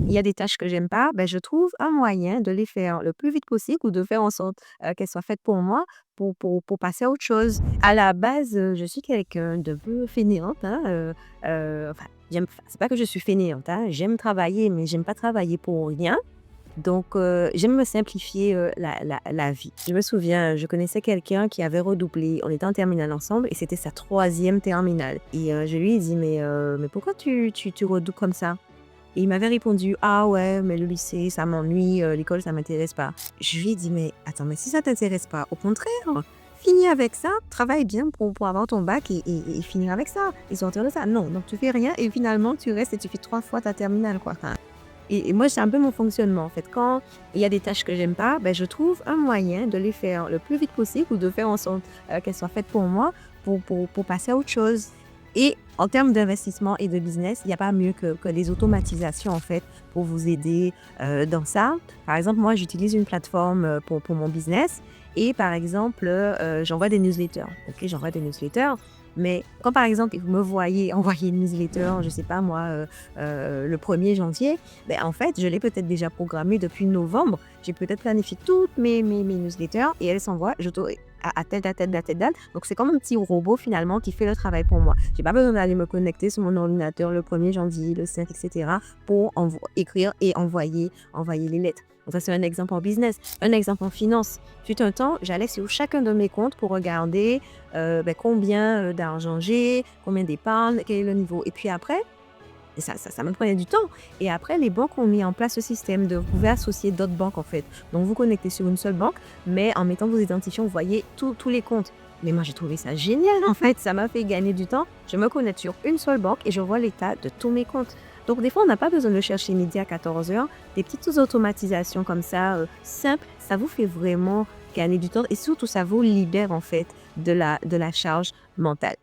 il y a des tâches que j'aime pas, ben, je trouve un moyen de les faire le plus vite possible ou de faire en sorte, qu'elles soient faites pour moi pour passer à autre chose. À la base, je suis quelqu'un de peu fainéante, hein, enfin, c'est pas que je suis fainéante, hein, j'aime travailler, mais j'aime pas travailler pour rien. Donc, j'aime me simplifier, la vie. Je me souviens, je connaissais quelqu'un qui avait redoublé. On était en terminale ensemble et c'était sa troisième terminale et je lui ai dit: mais pourquoi tu redoubles comme ça?» Et il m'avait répondu: «Ah ouais, mais le lycée, ça m'ennuie, l'école, ça m'intéresse pas». Je lui ai dit: «Mais attends, mais si ça t'intéresse pas, au contraire, finis avec ça, travaille bien pour avoir ton bac et finir avec ça et sortir de ça. Non, donc tu fais rien et finalement tu restes et tu fais 3 fois ta terminale, quoi». Enfin, et moi, c'est un peu mon fonctionnement, en fait. Quand il y a des tâches que j'aime pas, ben, je trouve un moyen de les faire le plus vite possible ou de faire en sorte, qu'elles soient faites pour moi, pour passer à autre chose. Et en termes d'investissement et de business, il n'y a pas mieux que les automatisations, en fait, pour vous aider, dans ça. Par exemple, moi, j'utilise une plateforme, pour mon business et par exemple, j'envoie des newsletters. OK, j'envoie des newsletters, mais quand, par exemple, vous me voyez envoyer une newsletter, je sais pas moi, le 1er janvier, ben, en fait, je l'ai peut-être déjà programmée depuis novembre. J'ai peut-être planifié toutes mes newsletters et elles s'envoient à telle date, telle date, telle date. Donc, c'est comme un petit robot finalement qui fait le travail pour moi. J'ai pas besoin d'aller me connecter sur mon ordinateur le 1er janvier, le 5, etc. pour écrire et envoyer les lettres. Donc, ça, c'est un exemple en business. Un exemple en finance. Fut un temps, j'allais sur chacun de mes comptes pour regarder ben, combien d'argent j'ai, combien d'épargne, quel est le niveau. Et puis après, et ça me prenait du temps. Et après, les banques ont mis en place ce système de vous pouvez associer d'autres banques, en fait. Donc, vous connectez sur une seule banque, mais en mettant vos identifiants, vous voyez tous les comptes. Mais moi, j'ai trouvé ça génial, en fait. Ça m'a fait gagner du temps. Je me connecte sur une seule banque et je vois l'état de tous mes comptes. Donc, des fois, on n'a pas besoin de chercher midi à 14 heures. Des petites automatisations comme ça, simples, ça vous fait vraiment gagner du temps et surtout, ça vous libère, en fait, de la charge mentale.